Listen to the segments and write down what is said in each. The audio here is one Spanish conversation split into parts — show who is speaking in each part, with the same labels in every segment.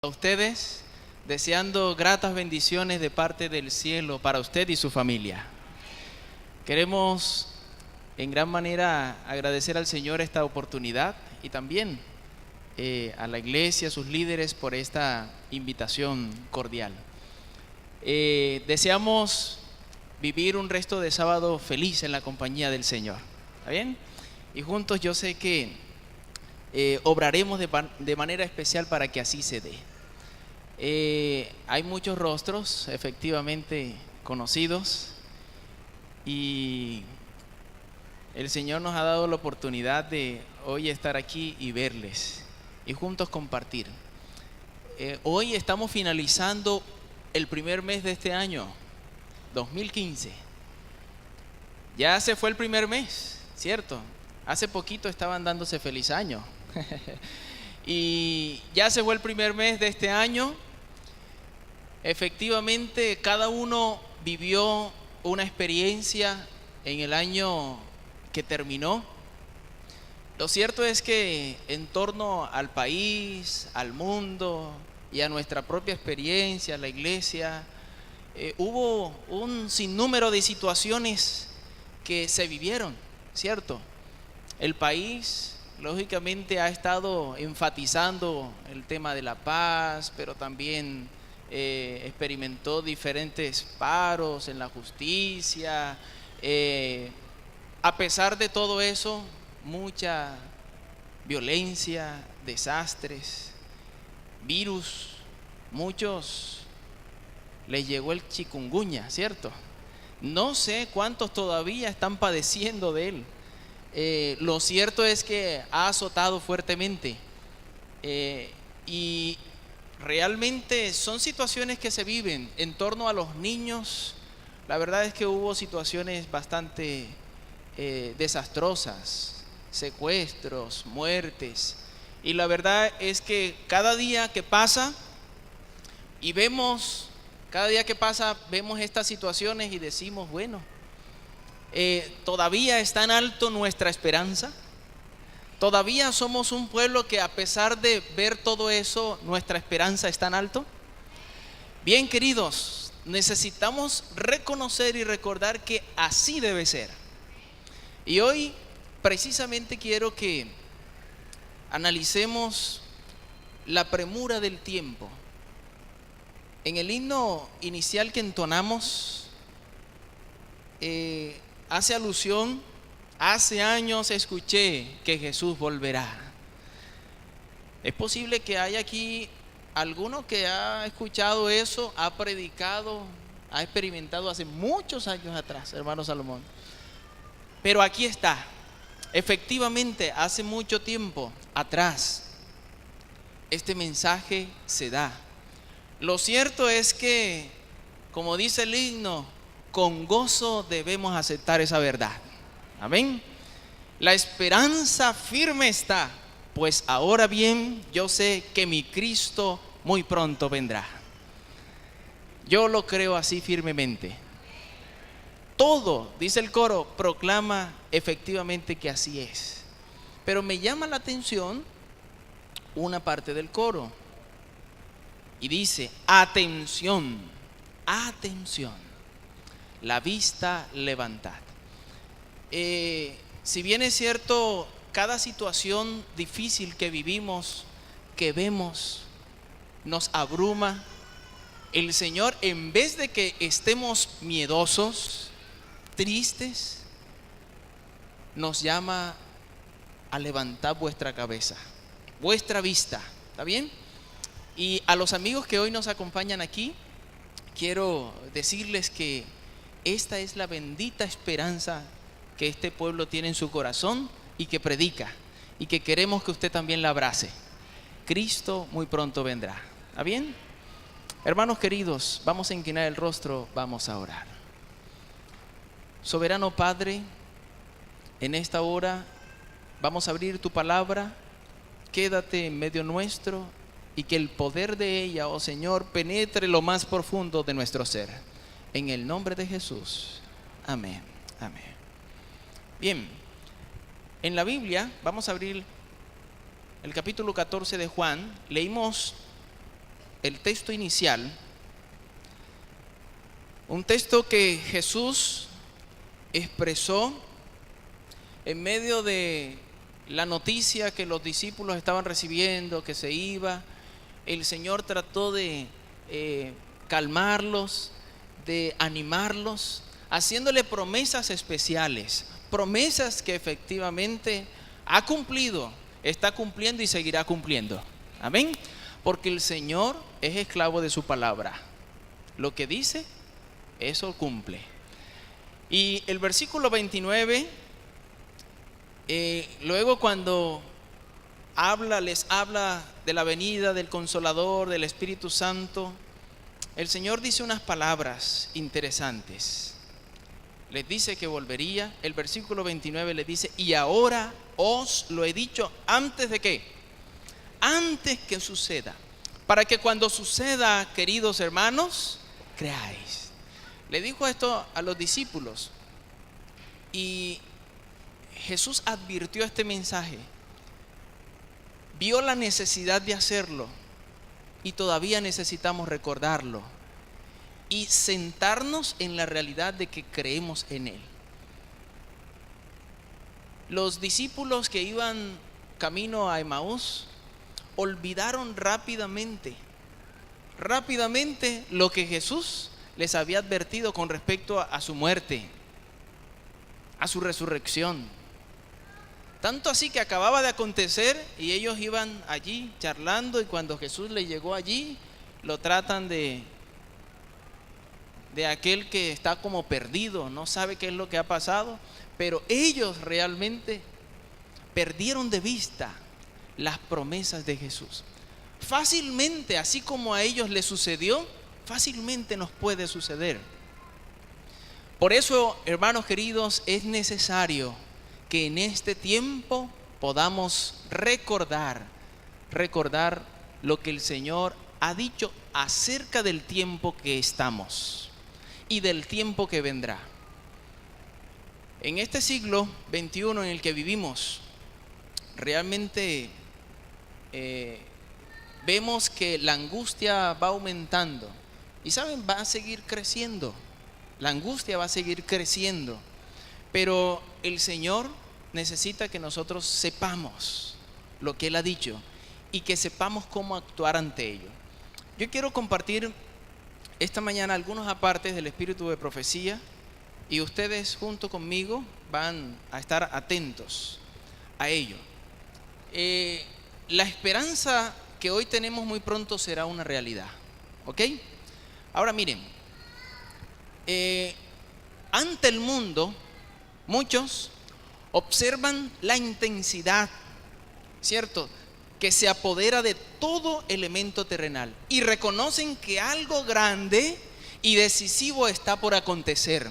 Speaker 1: a ustedes, deseando gratas bendiciones de parte del cielo para usted y su familia. Queremos en gran manera agradecer al Señor esta oportunidad y también a la iglesia, a sus líderes por esta invitación cordial. Deseamos vivir un resto de sábado feliz en la compañía del Señor. ¿Está bien? Y juntos yo sé que obraremos de manera especial para que así se dé. Hay muchos rostros efectivamente conocidos y el Señor nos ha dado la oportunidad de hoy estar aquí y verles y juntos compartir. Hoy estamos finalizando el primer mes de este año, 2015. Ya se fue el primer mes, ¿cierto? Hace poquito estaban dándose feliz año. Y ya se fue el primer mes de este año. Efectivamente, cada uno vivió una experiencia en el año que terminó. Lo cierto es que en torno al país, al mundo y a nuestra propia experiencia, la iglesia, hubo un sinnúmero de situaciones que se vivieron, ¿cierto? El país, lógicamente, ha estado enfatizando el tema de la paz, pero también experimentó diferentes paros en la justicia. A pesar de todo eso, mucha violencia, desastres, virus, muchos les llegó el chikungunya, ¿cierto? No sé cuántos todavía están padeciendo de él. Lo cierto es que ha azotado fuertemente y realmente son situaciones que se viven en torno a los niños. La verdad es que hubo situaciones bastante desastrosas, secuestros, muertes, y la verdad es que cada día que pasa vemos estas situaciones y decimos, bueno, todavía está en alto nuestra esperanza. Todavía somos un pueblo que, a pesar de ver todo eso, nuestra esperanza está en alto. Bien, queridos, necesitamos reconocer y recordar que así debe ser. Y hoy precisamente quiero que analicemos la premura del tiempo. En el himno inicial que entonamos, hace alusión: hace años escuché que Jesús volverá. Es posible que haya aquí alguno que ha escuchado eso, ha predicado, ha experimentado hace muchos años atrás, hermano Salomón. Pero aquí está, efectivamente, hace mucho tiempo atrás, este mensaje se da. Lo cierto es que, como dice el himno, con gozo debemos aceptar esa verdad. Amén. La esperanza firme está, pues ahora bien yo sé que mi Cristo muy pronto vendrá. Yo lo creo así firmemente. Todo, dice el coro, proclama efectivamente que así es. Pero me llama la atención una parte del coro y dice: atención, atención, la vista levantad. Si bien es cierto, cada situación difícil que vivimos, que vemos, nos abruma, el Señor, en vez de que estemos miedosos, tristes, nos llama a levantar vuestra cabeza, vuestra vista. ¿Está bien? Y a los amigos que hoy nos acompañan aquí, quiero decirles que esta es la bendita esperanza que este pueblo tiene en su corazón y que predica, y que queremos que usted también la abrace. Cristo muy pronto vendrá. ¿Está bien? Hermanos queridos, vamos a inclinar el rostro, vamos a orar. Soberano Padre, en esta hora vamos a abrir tu palabra. Quédate en medio nuestro y que el poder de ella, oh Señor, penetre lo más profundo de nuestro ser. En el nombre de Jesús. Amén. Amén. Bien, en la Biblia vamos a abrir el capítulo 14 de Juan. Leímos el texto inicial, un texto que Jesús expresó en medio de la noticia que los discípulos estaban recibiendo, que se iba. El Señor trató de calmarlos, de animarlos, haciéndole promesas especiales, promesas que efectivamente ha cumplido, está cumpliendo y seguirá cumpliendo. Amén. Porque el Señor es esclavo de su palabra. Lo que dice, eso cumple. Y el versículo 29, luego cuando les habla de la venida del Consolador, del Espíritu Santo, el Señor dice unas palabras interesantes. Les dice que volvería. El versículo 29 les dice: y ahora os lo he dicho antes de qué, antes que suceda, para que cuando suceda, queridos hermanos, creáis. Le dijo esto a los discípulos y Jesús advirtió este mensaje, vio la necesidad de hacerlo y todavía necesitamos recordarlo y sentarnos en la realidad de que creemos en Él. Los discípulos que iban camino a Emaús olvidaron rápidamente lo que Jesús les había advertido con respecto a su muerte, a su resurrección. Tanto así que acababa de acontecer y ellos iban allí charlando, y cuando Jesús les llegó allí, lo tratan de aquel que está como perdido, no sabe qué es lo que ha pasado, pero ellos realmente perdieron de vista las promesas de Jesús. Fácilmente, así como a ellos les sucedió, fácilmente nos puede suceder. Por eso, hermanos queridos, es necesario que en este tiempo podamos recordar lo que el Señor ha dicho acerca del tiempo que estamos y del tiempo que vendrá. En este siglo XXI en el que vivimos, realmente vemos que la angustia va aumentando. Y saben, va a seguir creciendo. La angustia va a seguir creciendo. Pero el Señor necesita que nosotros sepamos lo que Él ha dicho y que sepamos cómo actuar ante ello. Yo quiero compartir esta mañana algunos apartes del espíritu de profecía, y ustedes junto conmigo van a estar atentos a ello. La esperanza que hoy tenemos muy pronto será una realidad, ¿ok? Ahora miren, ante el mundo muchos observan la intensidad, ¿cierto?, que se apodera de todo elemento terrenal y reconocen que algo grande y decisivo está por acontecer,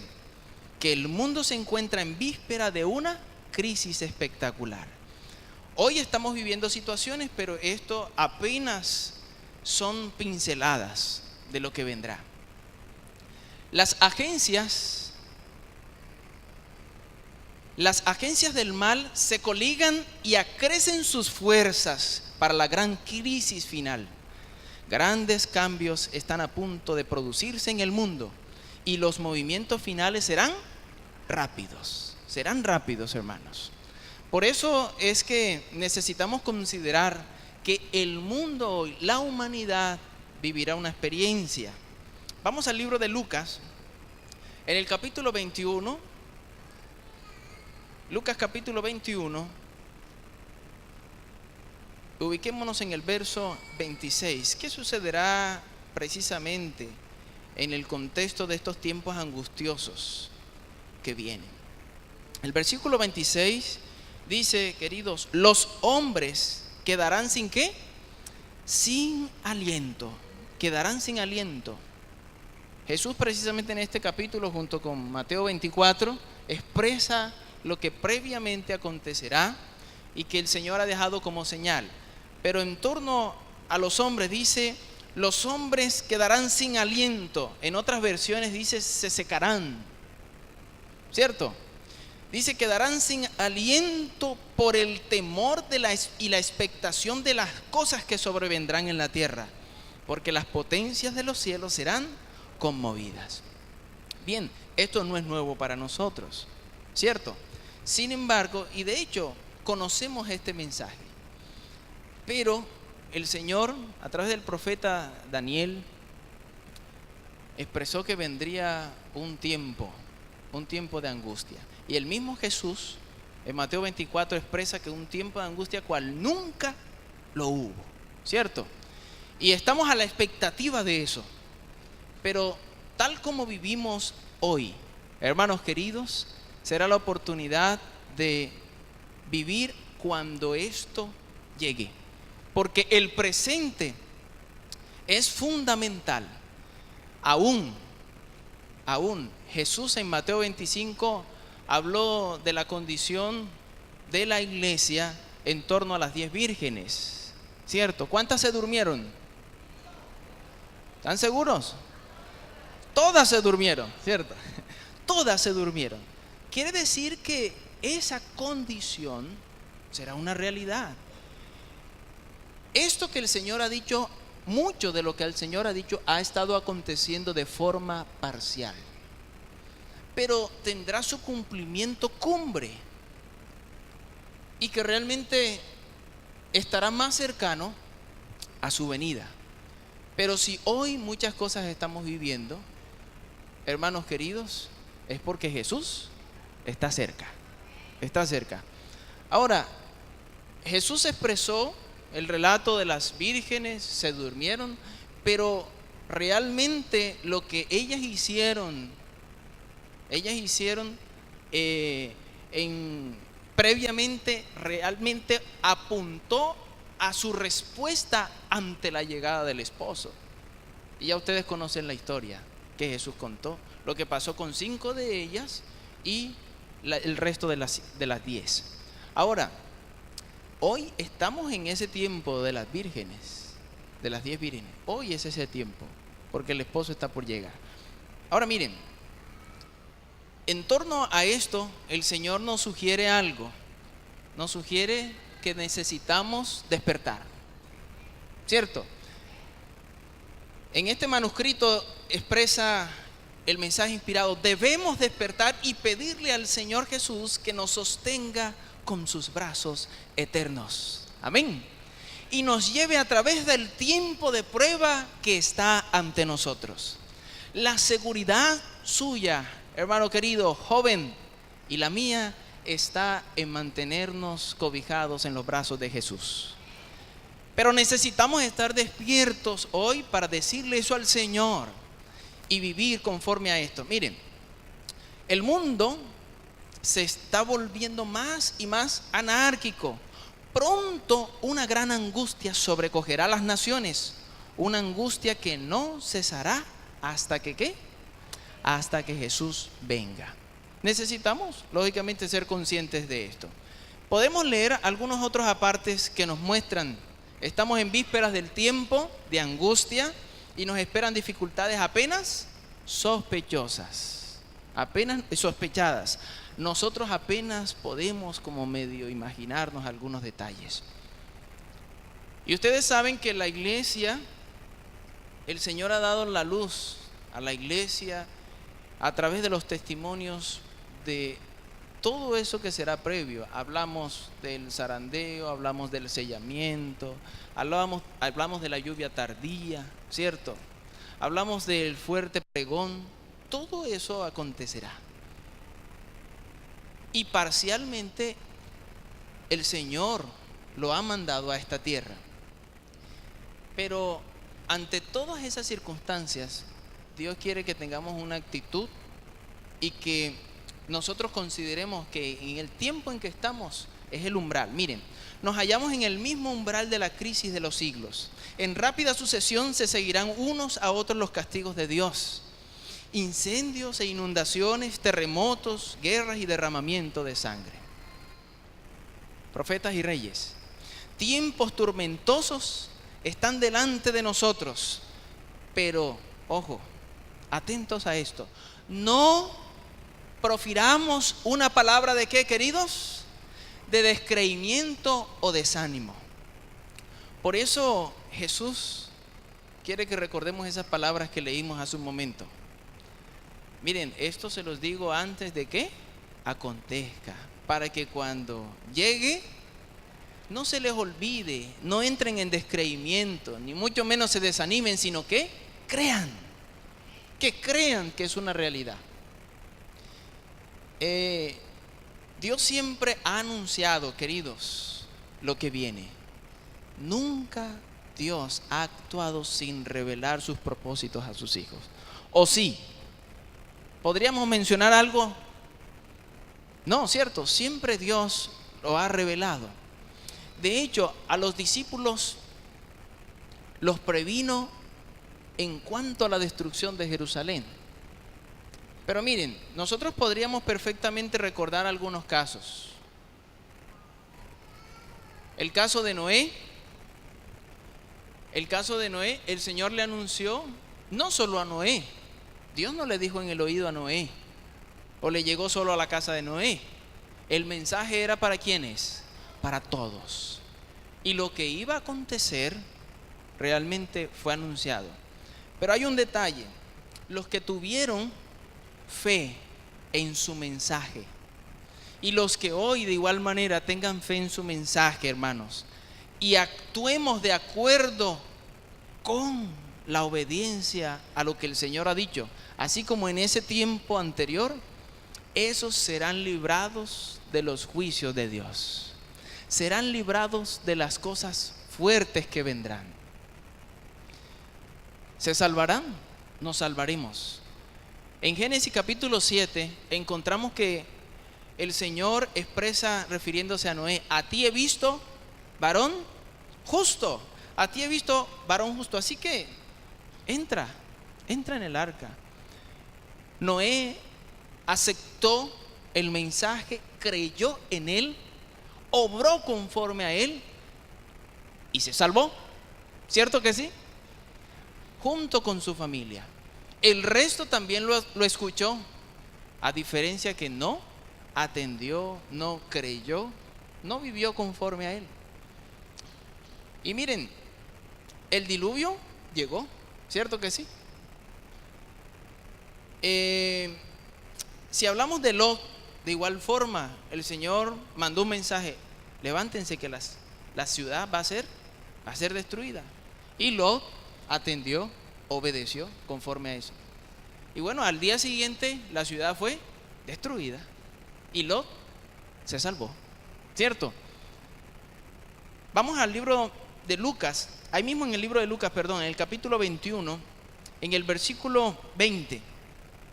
Speaker 1: que el mundo se encuentra en víspera de una crisis espectacular. Hoy estamos viviendo situaciones, pero esto apenas son pinceladas de lo que vendrá. Las agencias del mal se coligan y acrecen sus fuerzas para la gran crisis final. Grandes cambios están a punto de producirse en el mundo y los movimientos finales serán rápidos, hermanos. Por eso es que necesitamos considerar que el mundo, la humanidad, vivirá una experiencia. Vamos al libro de Lucas, en el capítulo 21. Lucas capítulo 21, ubiquémonos en el verso 26. ¿Qué sucederá precisamente en el contexto de estos tiempos angustiosos que vienen? El versículo 26 dice, queridos, los hombres quedarán sin ¿qué? Sin aliento, quedarán sin aliento. Jesús precisamente en este capítulo, junto con Mateo 24, expresa lo que previamente acontecerá y que el Señor ha dejado como señal. Pero en torno a los hombres dice, los hombres quedarán sin aliento. En otras versiones dice, se secarán, ¿cierto? Dice, quedarán sin aliento por el temor y la expectación de las cosas que sobrevendrán en la tierra. porque las potencias de los cielos serán conmovidas. Bien, esto no es nuevo para nosotros, ¿cierto? Sin embargo, y de hecho, conocemos este mensaje. Pero el Señor, a través del profeta Daniel, expresó que vendría un tiempo de angustia. Y el mismo Jesús, en Mateo 24, expresa que un tiempo de angustia cual nunca lo hubo, ¿cierto? Y estamos a la expectativa de eso. Pero tal como vivimos hoy, hermanos queridos, será la oportunidad de vivir cuando esto llegue. Porque el presente es fundamental. Aún Jesús en Mateo 25 habló de la condición de la iglesia en torno a las 10 vírgenes, ¿cierto? ¿Cuántas se durmieron? ¿Están seguros? Todas se durmieron, ¿cierto? Todas se durmieron. Quiere decir que esa condición será una realidad. Esto que el Señor ha dicho, mucho de lo que el Señor ha dicho ha estado aconteciendo de forma parcial, pero tendrá su cumplimiento cumbre y que realmente estará más cercano a su venida. Pero si hoy muchas cosas estamos viviendo, hermanos queridos, es porque Jesús está cerca. Está cerca. Ahora, Jesús expresó el relato de las vírgenes, se durmieron, pero realmente lo que ellas hicieron previamente realmente apuntó a su respuesta ante la llegada del esposo. Y ya ustedes conocen la historia que Jesús contó, lo que pasó con 5 de ellas y el resto de las 10. Ahora, hoy estamos en ese tiempo de las vírgenes, de las 10 vírgenes. Hoy es ese tiempo, porque el esposo está por llegar. Ahora miren, en torno a esto, el Señor nos sugiere algo. Nos sugiere que necesitamos despertar, ¿cierto? En este manuscrito expresa el mensaje inspirado: debemos despertar y pedirle al Señor Jesús que nos sostenga con sus brazos eternos. Amén. Y nos lleve a través del tiempo de prueba que está ante nosotros. La seguridad suya, hermano querido, joven, y la mía está en mantenernos cobijados en los brazos de Jesús. Pero necesitamos estar despiertos hoy para decirle eso al Señor y vivir conforme a esto. Miren, el mundo se está volviendo más y más anárquico. Pronto una gran angustia sobrecogerá a las naciones, una angustia que no cesará hasta que ¿qué? Hasta que Jesús venga. Necesitamos, lógicamente, ser conscientes de esto. Podemos leer algunos otros apartes que nos muestran: estamos en vísperas del tiempo de angustia y nos esperan dificultades apenas sospechosas, apenas sospechadas. Nosotros apenas podemos como medio imaginarnos algunos detalles. Y ustedes saben que la iglesia, el Señor ha dado la luz a la iglesia a través de los testimonios de todo eso que será previo. Hablamos del zarandeo, hablamos del sellamiento, hablamos de la lluvia tardía, ¿cierto? Hablamos del fuerte pregón. Todo eso acontecerá. Y parcialmente el Señor lo ha mandado a esta tierra. Pero ante todas esas circunstancias, Dios quiere que tengamos una actitud y que nosotros consideremos que en el tiempo en que estamos es el umbral. Miren, nos hallamos en el mismo umbral de la crisis de los siglos. En rápida sucesión se seguirán unos a otros los castigos de Dios. Incendios e inundaciones, terremotos, guerras y derramamiento de sangre. Profetas y reyes, tiempos tormentosos están delante de nosotros. Pero, ojo, atentos a esto: no profiramos una palabra de ¿qué, queridos? De descreimiento o desánimo. Por eso Jesús quiere que recordemos esas palabras que leímos hace un momento. Miren, esto se los digo antes de que acontezca, para que cuando llegue no se les olvide, no entren en descreimiento, ni mucho menos se desanimen, sino que crean que es una realidad. Dios siempre ha anunciado, queridos, lo que viene. Nunca Dios ha actuado sin revelar sus propósitos a sus hijos. ¿O sí? ¿Podríamos mencionar algo? No, ¿cierto? Siempre Dios lo ha revelado. De hecho, a los discípulos los previno en cuanto a la destrucción de Jerusalén. Pero miren, nosotros podríamos perfectamente recordar algunos casos. El caso de Noé. El Señor le anunció, no solo a Noé. Dios no le dijo en el oído a Noé, o le llegó solo a la casa de Noé. El mensaje era para ¿quiénes? Para todos. Y lo que iba a acontecer realmente fue anunciado. Pero hay un detalle: los que tuvieron fe en su mensaje, y los que hoy de igual manera tengan fe en su mensaje, hermanos, y actuemos de acuerdo con la obediencia a lo que el Señor ha dicho, así como en ese tiempo anterior, esos serán librados de los juicios de Dios, serán librados de las cosas fuertes que vendrán. ¿Se salvarán? Nos salvaremos. En Génesis capítulo 7 encontramos que el Señor expresa, refiriéndose a Noé: a ti he visto varón justo, a ti he visto varón justo, así que entra en el arca. Noé aceptó el mensaje, creyó en él, obró conforme a él y se salvó. ¿Cierto que sí? Junto con su familia. El resto también lo escuchó, a diferencia que no atendió, no creyó, no vivió conforme a él. Y miren, el diluvio llegó, ¿cierto que sí? Si hablamos de Lot, de igual forma, el Señor mandó un mensaje: levántense que la ciudad va a ser destruida. Y Lot atendió, obedeció conforme a eso. Y bueno, al día siguiente la ciudad fue destruida y Lot se salvó, ¿cierto? Vamos al libro de Lucas, ahí mismo en el libro de Lucas, en el capítulo 21, en el versículo 20,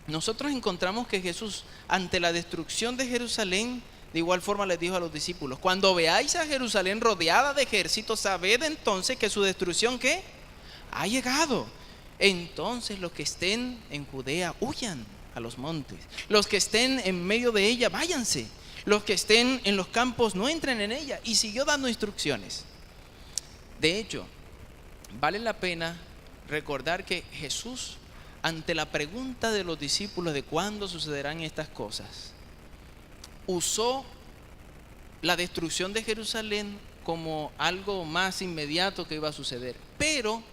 Speaker 1: nosotros encontramos que Jesús, ante la destrucción de Jerusalén, de igual forma les dijo a los discípulos: cuando veáis a Jerusalén rodeada de ejércitos, sabed entonces que su destrucción ¿qué? Ha llegado. Entonces los que estén en Judea huyan a los montes, los que estén en medio de ella váyanse, los que estén en los campos no entren en ella. Y siguió dando instrucciones. De hecho, vale la pena recordar que Jesús, ante la pregunta de los discípulos de cuándo sucederán estas cosas, usó la destrucción de Jerusalén como algo más inmediato que iba a suceder, pero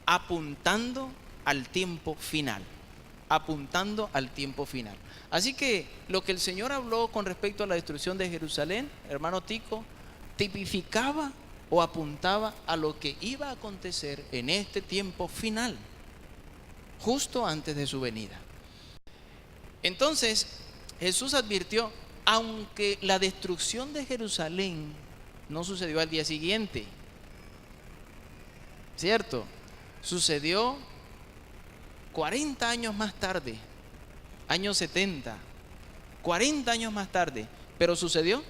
Speaker 1: apuntando al tiempo final. Así que lo que el Señor habló con respecto a la destrucción de Jerusalén, hermano Tico, tipificaba o apuntaba a lo que iba a acontecer en este tiempo final, justo antes de su venida. Entonces Jesús advirtió: aunque la destrucción de Jerusalén no sucedió al día siguiente, ¿cierto? Sucedió 40 años más tarde, años 70, 40 años más tarde, pero sucedió.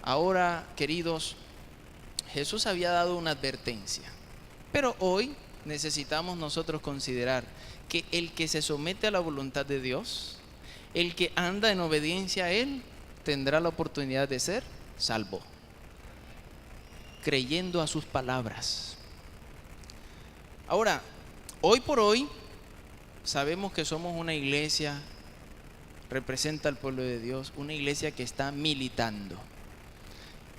Speaker 1: Ahora, queridos, Jesús había dado una advertencia, pero hoy necesitamos nosotros considerar que el que se somete a la voluntad de Dios, el que anda en obediencia a Él, tendrá la oportunidad de ser salvo, creyendo a sus palabras. Ahora, hoy por hoy, sabemos que somos una iglesia, representa al pueblo de Dios, una iglesia que está militando.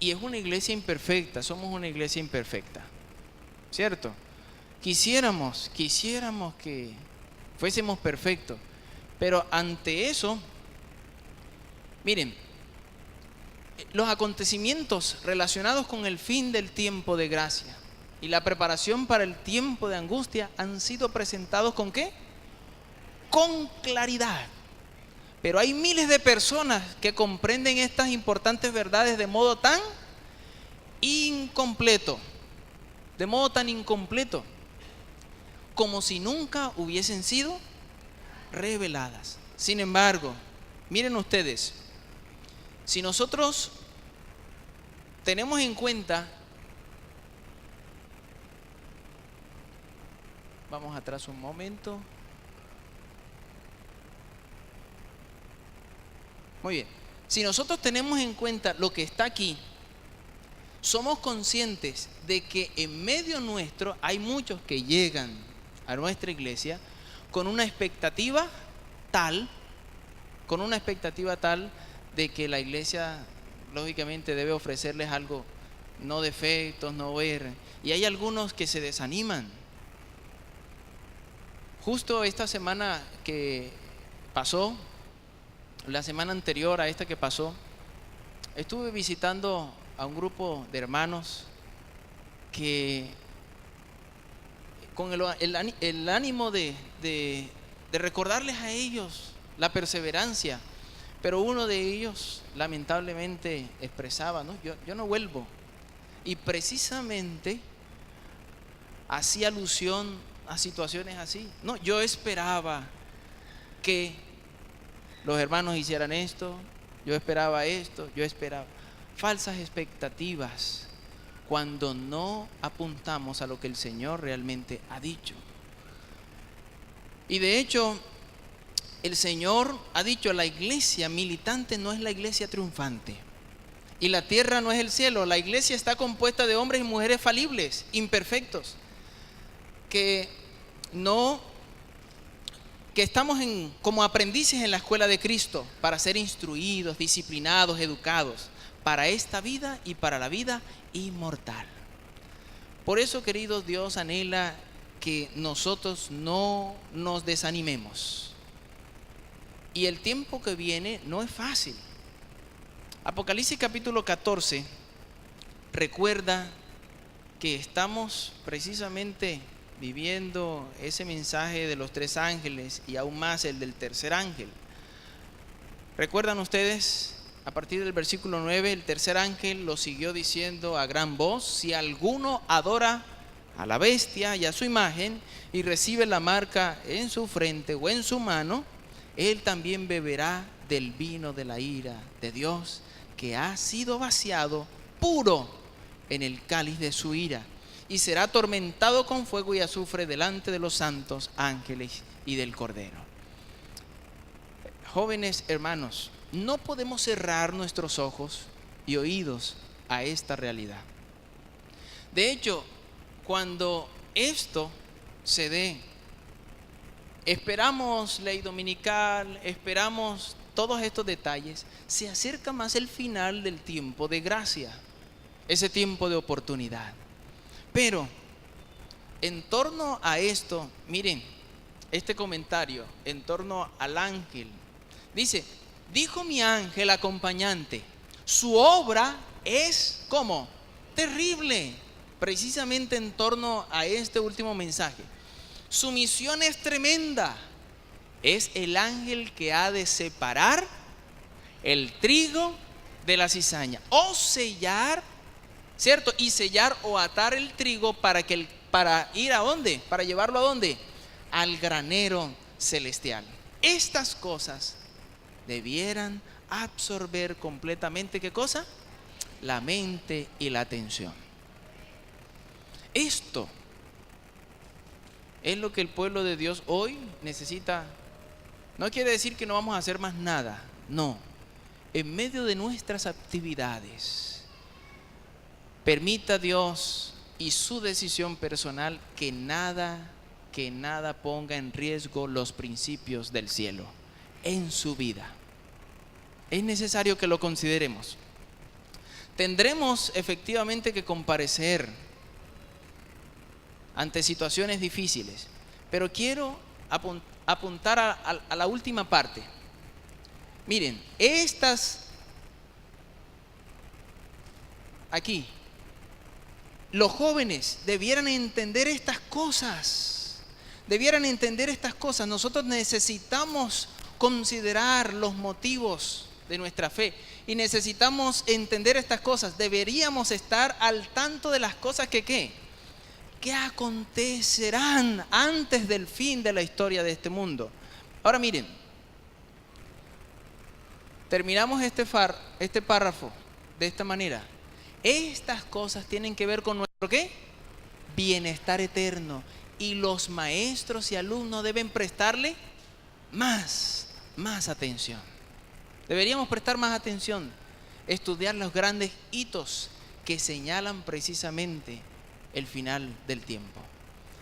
Speaker 1: Y es una iglesia imperfecta, somos una iglesia imperfecta, ¿cierto? Quisiéramos que fuésemos perfectos, pero ante eso, miren, los acontecimientos relacionados con el fin del tiempo de gracia y la preparación para el tiempo de angustia han sido presentados ¿con qué? Con claridad. Pero hay miles de personas que comprenden estas importantes verdades de modo tan incompleto, como si nunca hubiesen sido reveladas. Sin embargo, miren ustedes, si nosotros tenemos en cuenta, vamos atrás un momento. Muy bien, si nosotros tenemos en cuenta lo que está aquí, somos conscientes de que en medio nuestro hay muchos que llegan a nuestra iglesia con una expectativa tal de que la iglesia lógicamente debe ofrecerles algo, no defectos, no ver. Y hay algunos que se desaniman. Justo esta semana que pasó, la semana anterior a esta que pasó, estuve visitando a un grupo de hermanos que con el ánimo de recordarles a ellos la perseverancia, pero uno de ellos lamentablemente expresaba, ¿no? Yo no vuelvo, y precisamente hacía alusión a situaciones así. No, yo esperaba que los hermanos hicieran esto, yo esperaba esto, falsas expectativas cuando no apuntamos a lo que el Señor realmente ha dicho. Y de hecho, el Señor ha dicho, la iglesia militante no es la iglesia triunfante. Y la tierra no es el cielo. La iglesia está compuesta de hombres y mujeres falibles, imperfectos, que estamos como aprendices en la escuela de Cristo para ser instruidos, disciplinados, educados para esta vida y para la vida inmortal. Por eso, queridos, Dios anhela que nosotros no nos desanimemos. Y el tiempo que viene no es fácil. Apocalipsis capítulo 14 recuerda que estamos precisamente viviendo ese mensaje de los 3 ángeles y aún más el del tercer ángel. ¿Recuerdan ustedes? A partir del versículo 9, el tercer ángel lo siguió diciendo a gran voz: si alguno adora a la bestia y a su imagen y recibe la marca en su frente o en su mano, él también beberá del vino de la ira de Dios, que ha sido vaciado puro en el cáliz de su ira, y será atormentado con fuego y azufre delante de los santos ángeles y del Cordero. Jóvenes hermanos, no podemos cerrar nuestros ojos y oídos a esta realidad. De hecho, cuando esto se dé, esperamos ley dominical, esperamos todos estos detalles, se acerca más el final del tiempo de gracia, ese tiempo de oportunidad. Pero en torno a esto, miren, este comentario en torno al ángel, dice: dijo mi ángel acompañante, su obra es ¿cómo? Terrible. Precisamente en torno a este último mensaje, su misión es tremenda. Es el ángel que ha de separar el trigo de la cizaña, o sellar, ¿cierto? Y sellar o atar el trigo para ir a ¿dónde? Para llevarlo a ¿dónde? Al granero celestial. Estas cosas debieran absorber completamente, ¿qué cosa? La mente y la atención. Esto es lo que el pueblo de Dios hoy necesita. No quiere decir que no vamos a hacer más nada, no. En medio de nuestras actividades, permita Dios y su decisión personal que nada ponga en riesgo los principios del cielo en su vida. Es necesario que lo consideremos. Tendremos efectivamente que comparecer ante situaciones difíciles, pero quiero apuntar a la última parte. Miren, aquí, los jóvenes debieran entender estas cosas. Nosotros necesitamos considerar los motivos de nuestra fe y necesitamos entender estas cosas. Deberíamos estar al tanto de las cosas que acontecerán antes del fin de la historia de este mundo. Ahora miren, terminamos este párrafo de esta manera. Estas cosas tienen que ver con nuestro ¿qué? Bienestar eterno. Y los maestros y alumnos deben prestarle más atención. Deberíamos prestar más atención, estudiar los grandes hitos que señalan precisamente el final del tiempo.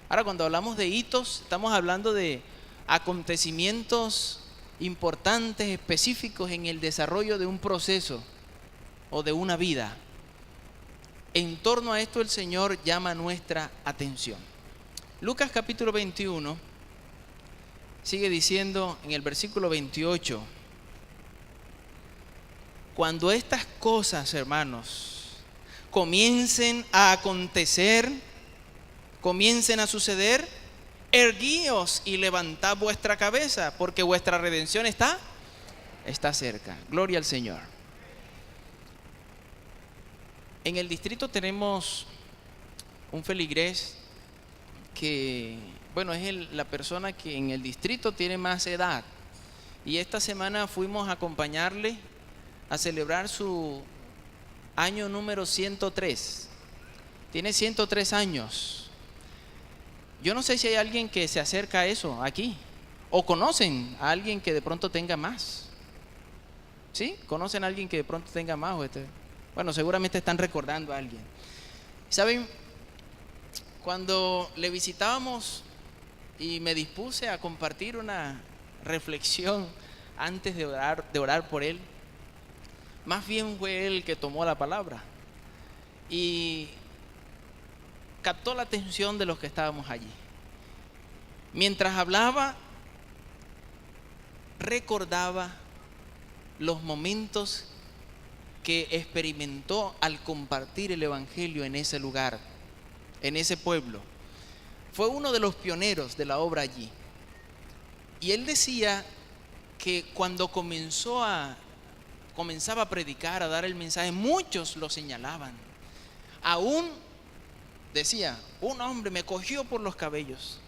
Speaker 1: Ahora, cuando hablamos de hitos, estamos hablando de acontecimientos importantes, específicos en el desarrollo de un proceso o de una vida. En torno a esto el Señor llama nuestra atención. Lucas capítulo 21 sigue diciendo en el versículo 28: cuando estas cosas, hermanos, comiencen a acontecer, comiencen a suceder, erguíos y levantad vuestra cabeza, porque vuestra redención está cerca. Gloria al Señor. En el distrito tenemos un feligrés que, bueno, es la persona que en el distrito tiene más edad. Y esta semana fuimos a acompañarle a celebrar su año número 103. Tiene 103 años. Yo no sé si hay alguien que se acerca a eso aquí, o conocen a alguien que de pronto tenga más. ¿Sí? ¿Conocen a alguien que de pronto tenga más? Bueno, seguramente están recordando a alguien. ¿Saben? Cuando le visitábamos y me dispuse a compartir una reflexión antes de orar por él, más bien fue él que tomó la palabra y captó la atención de los que estábamos allí. Mientras hablaba, recordaba los momentos que experimentó al compartir el evangelio en ese lugar, en ese pueblo. Fue uno de los pioneros de la obra allí. Y él decía que cuando comenzaba a predicar, a dar el mensaje, muchos lo señalaban. Aún decía, un hombre me cogió por los cabellos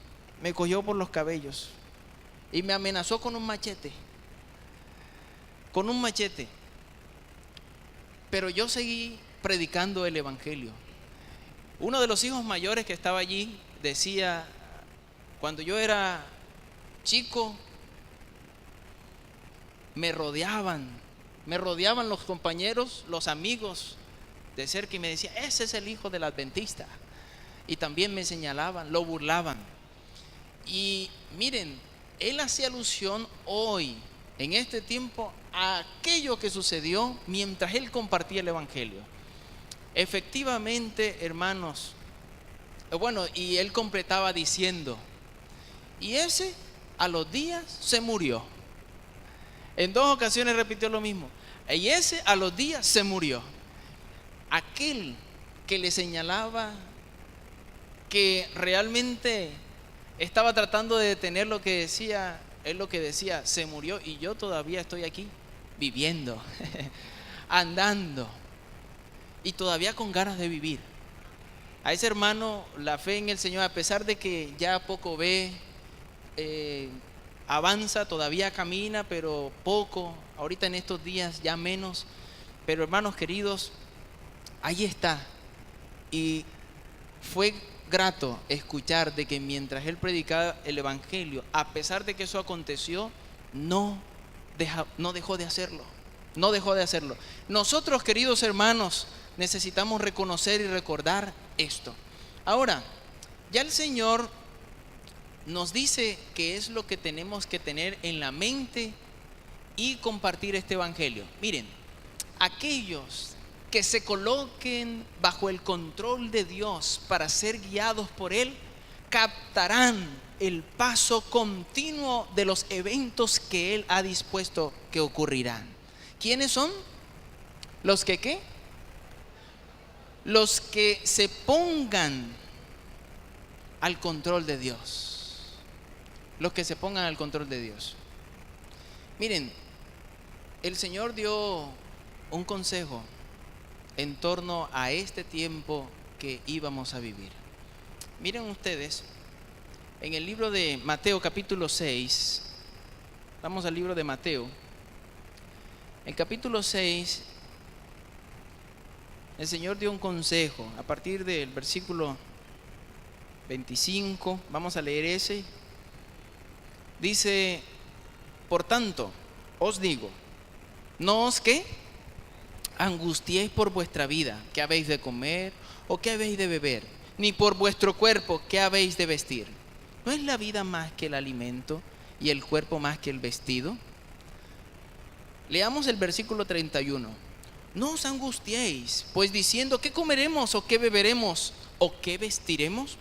Speaker 1: y me amenazó con un machete. Pero yo seguí predicando el evangelio. Uno de los hijos mayores que estaba allí decía, cuando yo era chico, me rodeaban los compañeros, los amigos de cerca y me decían, ese es el hijo del adventista. Y también me señalaban, lo burlaban. Y miren, él hacía alusión hoy, en este tiempo, a aquello que sucedió mientras él compartía el evangelio. Efectivamente, hermanos, y él completaba diciendo, y ese a los días se murió. En 2 ocasiones repitió lo mismo, y ese a los días se murió. Aquel que le señalaba que realmente estaba tratando de detener lo que decía, él lo que decía, se murió y yo todavía estoy aquí viviendo, andando y todavía con ganas de vivir. A ese hermano, la fe en el Señor, a pesar de que ya poco ve, avanza, todavía camina, pero poco, ahorita en estos días ya menos, pero hermanos queridos, ahí está. Y fue grato escuchar de que mientras él predicaba el evangelio, a pesar de que eso aconteció, no dejó de hacerlo. Nosotros, queridos hermanos, necesitamos reconocer y recordar esto. Ahora, ya el Señor nos dice qué es lo que tenemos que tener en la mente y compartir este evangelio. Miren, aquellos que se coloquen bajo el control de Dios para ser guiados por Él, captarán el paso continuo de los eventos que Él ha dispuesto que ocurrirán. ¿Quiénes son? Los que ¿qué? Los que se pongan al control de Dios. Los que se pongan al control de Dios. Miren, el Señor dio un consejo en torno a este tiempo que íbamos a vivir. Miren ustedes, en el libro de Mateo capítulo 6, vamos al libro de Mateo, el capítulo 6, el Señor dio un consejo a partir del versículo 25, vamos a leer ese. Dice: por tanto, os digo, no os ¿qué? Angustiéis por vuestra vida, qué habéis de comer o qué habéis de beber, ni por vuestro cuerpo, qué habéis de vestir. ¿No es la vida más que el alimento y el cuerpo más que el vestido? Leamos el versículo 31. No os angustiéis, pues diciendo, ¿qué comeremos o qué beberemos o qué vestiremos?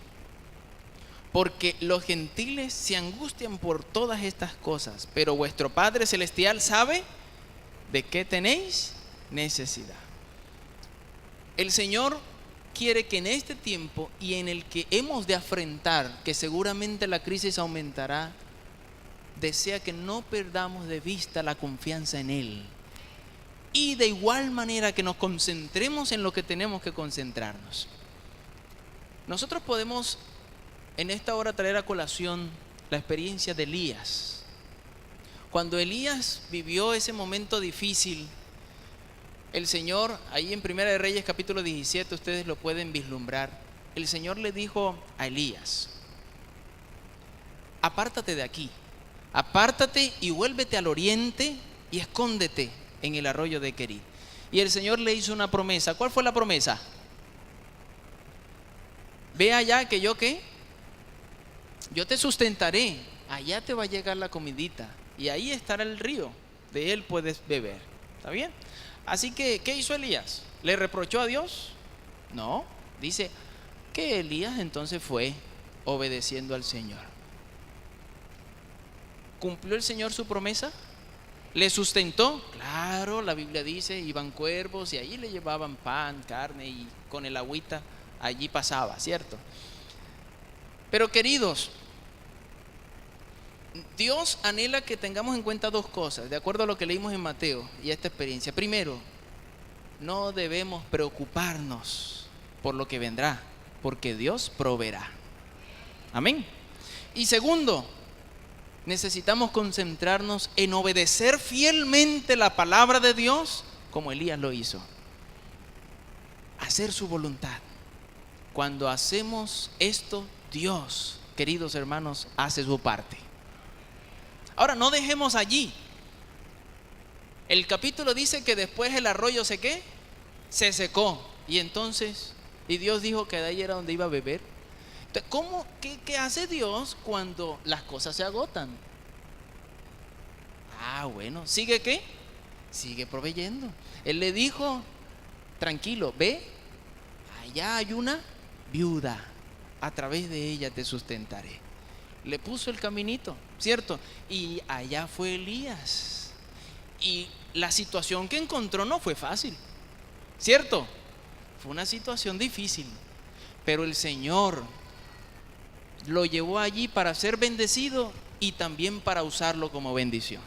Speaker 1: Porque los gentiles se angustian por todas estas cosas, pero vuestro Padre Celestial sabe de qué tenéis necesidad. El Señor quiere que en este tiempo y en el que hemos de afrontar, que seguramente la crisis aumentará, desea que no perdamos de vista la confianza en Él. Y de igual manera que nos concentremos en lo que tenemos que concentrarnos. Nosotros podemos en esta hora traer a colación la experiencia de Elías. Cuando Elías vivió ese momento difícil, el Señor, ahí en Primera de Reyes capítulo 17, ustedes lo pueden vislumbrar, el Señor le dijo a Elías: apártate de aquí, apártate y vuélvete al oriente y escóndete en el arroyo de Querit. Y el Señor le hizo una promesa. ¿Cuál fue la promesa? Ve allá que yo ¿qué? Yo te sustentaré, allá te va a llegar la comidita y ahí estará el río, de él puedes beber. ¿Está bien? Así que, ¿qué hizo Elías? ¿Le reprochó a Dios? No, dice que Elías entonces fue obedeciendo al Señor. ¿Cumplió el Señor su promesa? ¿Le sustentó? Claro, la Biblia dice, iban cuervos y allí le llevaban pan, carne y con el agüita allí pasaba, ¿cierto? Pero queridos, Dios anhela que tengamos en cuenta dos cosas, de acuerdo a lo que leímos en Mateo y esta experiencia. Primero, no debemos preocuparnos por lo que vendrá, porque Dios proveerá. Amén. Y segundo, necesitamos concentrarnos en obedecer fielmente la palabra de Dios, como Elías lo hizo. Hacer su voluntad. Cuando hacemos esto, Dios, queridos hermanos, hace su parte. Ahora, no dejemos allí. El capítulo dice que después el arroyo ¿qué? Se secó. Y entonces, y Dios dijo que de ahí era donde iba a beber. Entonces, ¿qué hace Dios cuando las cosas se agotan? Bueno, ¿sigue qué? Sigue proveyendo. Él le dijo, tranquilo, ve, allá hay una viuda, a través de ella te sustentaré. Le puso el caminito, ¿cierto? Y allá fue Elías. Y la situación que encontró no fue fácil, ¿cierto? Fue una situación difícil, pero el Señor lo llevó allí para ser bendecido y también para usarlo como bendición.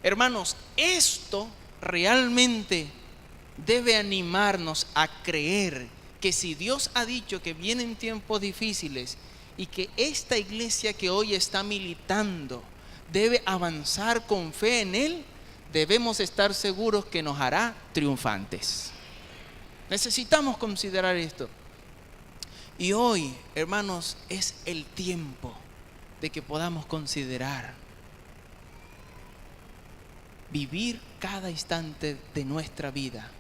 Speaker 1: Hermanos, esto realmente debe animarnos a creer que si Dios ha dicho que vienen tiempos difíciles y que esta iglesia que hoy está militando debe avanzar con fe en Él, debemos estar seguros que nos hará triunfantes. Necesitamos considerar esto. Y hoy, hermanos, es el tiempo de que podamos considerar vivir cada instante de nuestra vida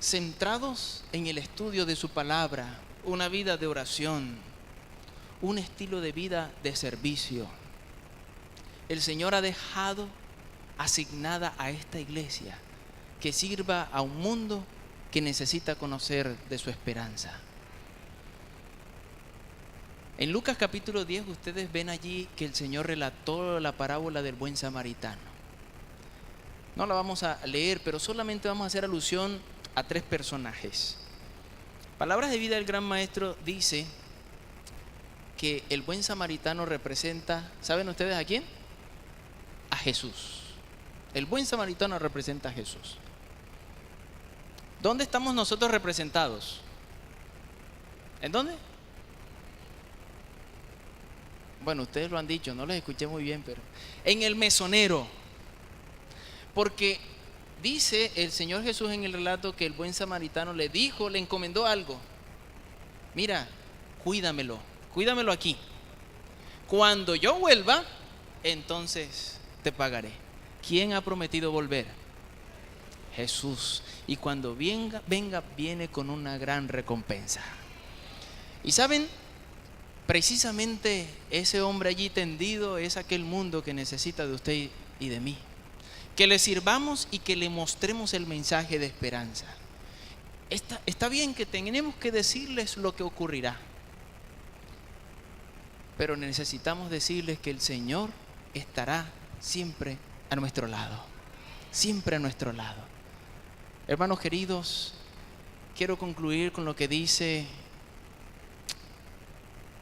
Speaker 1: centrados en el estudio de su palabra, una vida de oración, un estilo de vida de servicio. El Señor ha dejado asignada a esta iglesia que sirva a un mundo que necesita conocer de su esperanza. En Lucas capítulo 10 ustedes ven allí que el Señor relató la parábola del buen samaritano. No la vamos a leer, pero solamente vamos a hacer alusión a 3 personajes. Palabras de Vida del Gran Maestro dice que el buen samaritano representa, ¿saben ustedes a quién? A Jesús. El buen samaritano representa a Jesús. ¿Dónde estamos nosotros representados? ¿En dónde? Bueno, ustedes lo han dicho, no los escuché muy bien, pero en el mesonero. Porque dice el Señor Jesús en el relato que el buen samaritano le dijo, le encomendó algo. Mira, cuídamelo aquí. Cuando yo vuelva, entonces te pagaré. ¿Quién ha prometido volver? Jesús. Y cuando venga, viene con una gran recompensa. Y saben, precisamente ese hombre allí tendido es aquel mundo que necesita de usted y de mí. Que le sirvamos y que le mostremos el mensaje de esperanza. Está bien que tenemos que decirles lo que ocurrirá, pero necesitamos decirles que el Señor estará siempre a nuestro lado. Siempre a nuestro lado. Hermanos queridos, quiero concluir con lo que dice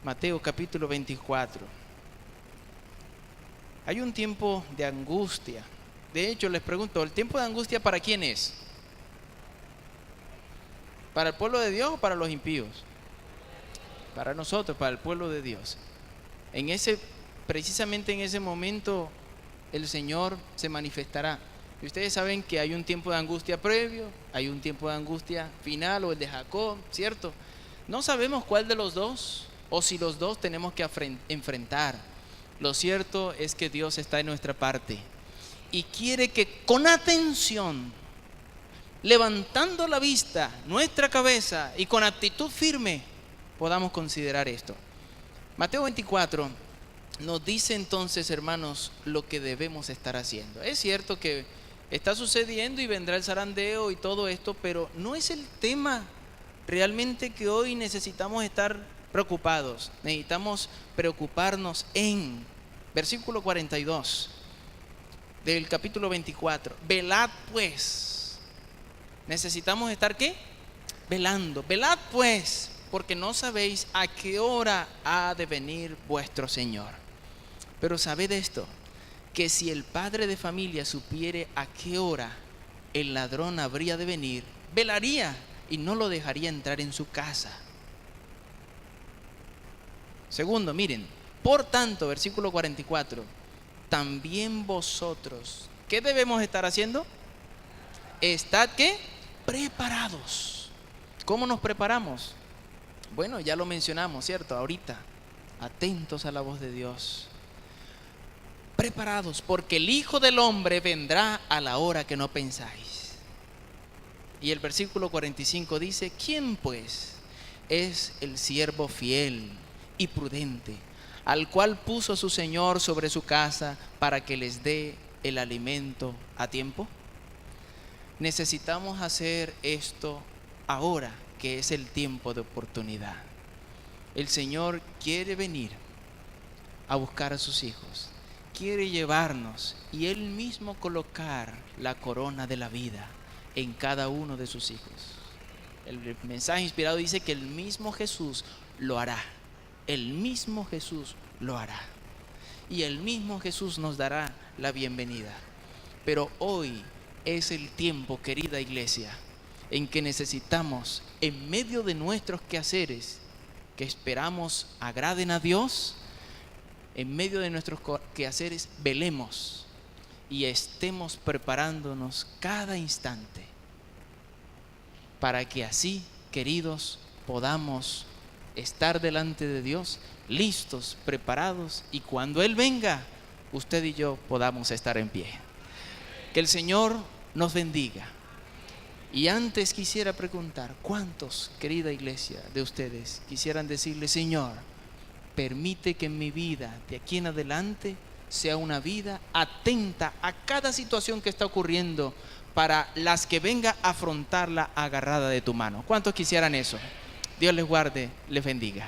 Speaker 1: Mateo capítulo 24. Hay un tiempo de angustia. De hecho, les pregunto, ¿el tiempo de angustia para quién es? ¿Para el pueblo de Dios o para los impíos? Para nosotros, para el pueblo de Dios. Precisamente en ese momento, el Señor se manifestará. Y ustedes saben que hay un tiempo de angustia previo, hay un tiempo de angustia final, o el de Jacob, ¿cierto? No sabemos cuál de los dos, o si los dos tenemos que enfrentar. Lo cierto es que Dios está en nuestra parte y quiere que con atención, levantando la vista, nuestra cabeza y con actitud firme, podamos considerar esto. Mateo 24 nos dice entonces, hermanos, lo que debemos estar haciendo. Es cierto que está sucediendo y vendrá el zarandeo y todo esto, pero no es el tema realmente que hoy necesitamos estar preocupados. Necesitamos preocuparnos en versículo 42 del capítulo 24. Velad pues. Necesitamos estar ¿qué? Velando. Velad pues, porque no sabéis a qué hora ha de venir vuestro Señor. Pero sabed esto, que si el padre de familia supiere a qué hora el ladrón habría de venir, velaría y no lo dejaría entrar en su casa. Segundo, miren, por tanto, versículo 44, también vosotros, ¿qué debemos estar haciendo? Estad ¿qué? Preparados. ¿Cómo nos preparamos? Bueno, ya lo mencionamos, ¿cierto? Ahorita, atentos a la voz de Dios. Preparados, porque el Hijo del Hombre vendrá a la hora que no pensáis. Y el versículo 45 dice, ¿quién pues es el siervo fiel y prudente, al cual puso su Señor sobre su casa para que les dé el alimento a tiempo? Necesitamos hacer esto ahora, que es el tiempo de oportunidad. El Señor quiere venir a buscar a sus hijos, quiere llevarnos y Él mismo colocar la corona de la vida en cada uno de sus hijos. El mensaje inspirado dice que el mismo Jesús lo hará. El mismo Jesús lo hará. Y el mismo Jesús nos dará la bienvenida. Pero hoy es el tiempo, querida iglesia, en que necesitamos, en medio de nuestros quehaceres, que esperamos agraden a Dios, en medio de nuestros quehaceres velemos y estemos preparándonos cada instante para que así, queridos, podamos estar delante de Dios listos, preparados, y cuando Él venga, usted y yo podamos estar en pie. Que el Señor nos bendiga. Y antes quisiera preguntar, ¿cuántos, querida iglesia, de ustedes quisieran decirle, Señor, permite que en mi vida de aquí en adelante sea una vida atenta a cada situación que está ocurriendo, para las que venga a afrontarla agarrada de tu mano. ¿Cuántos quisieran eso? Dios les guarde, les bendiga.